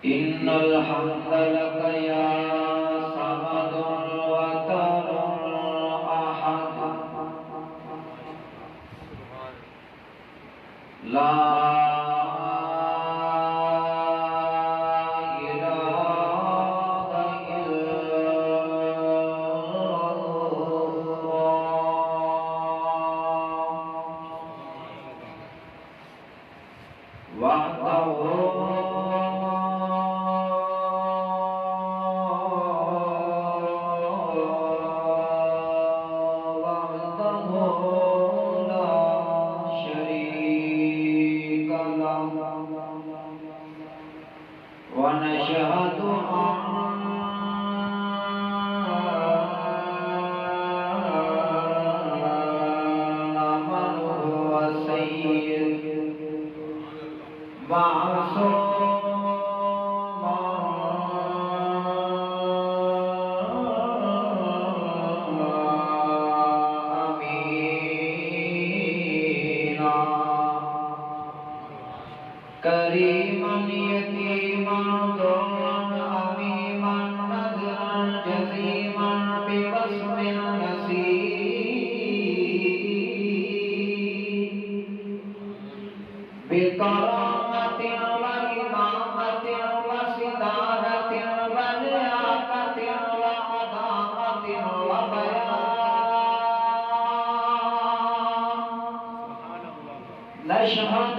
إن الحمد لك يا صمد وتر أحد لا ونشهد أن من هو سيد معصوم أمين كريما يتيما ضرا أميما نذرا جسيما ببسم نسيم بكرامة وإمامة وستارة ولياقة وعظامة وبيان نشهد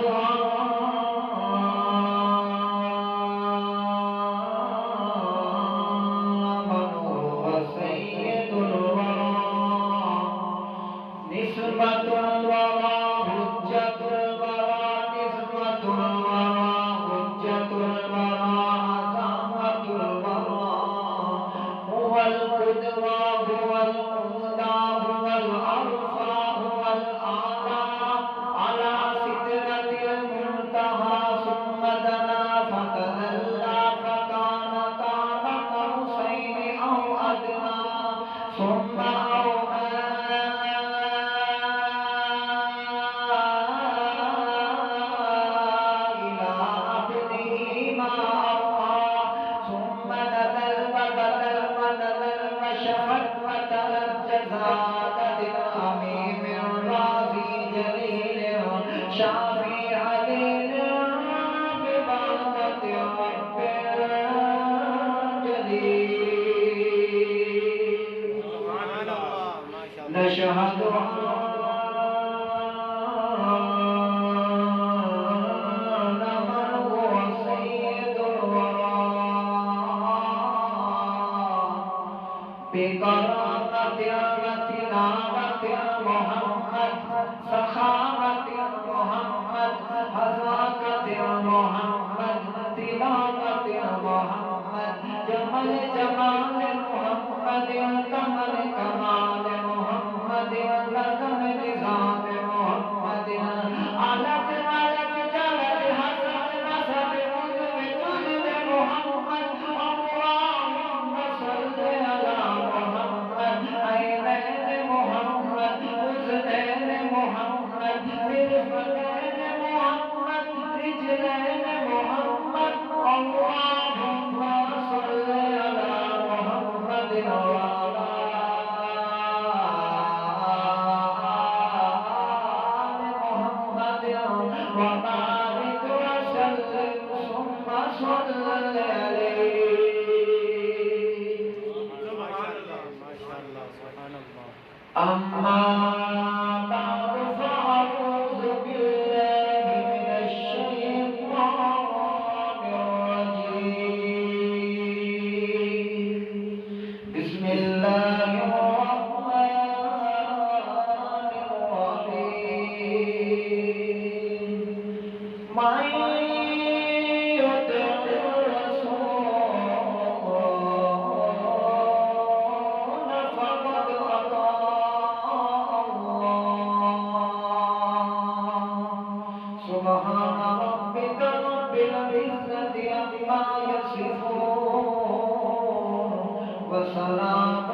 نسبة الورى حجة الورى نسبة الورى حجة الورى عظمة الورى هو القدوة هو المهدى هو الأرفع هو الأعلى على سدرة المنتهى ثم دنا فتدلى فكان قاب قوسين أو أدنى ثم أوحى شافي عليل ببعضة رب جديد نشهد أن من هو سيد الورى بكرامة وتلاوة محمد سخاوة محمد حذاقة محمد تلاوة محمد جمال جمال محمد كمال كمال محمد لزم نظام محمد علق علق جلال حسن نسب عزم عزم محمد اللهم صل على محمد عينين محمد أذنين محمد مرفقين محمد رجلين محمد اللهم صل على محمد وعلى آل محمد وبارك وسلم ثم صل عليه. أما بعد فأعوذ بالله من الشيطان الرجيم بسم الله الرحمن الرحيم من يطع الرسول فقد أطاع الله سبحان ربك رب العزة عما يصفون وسلام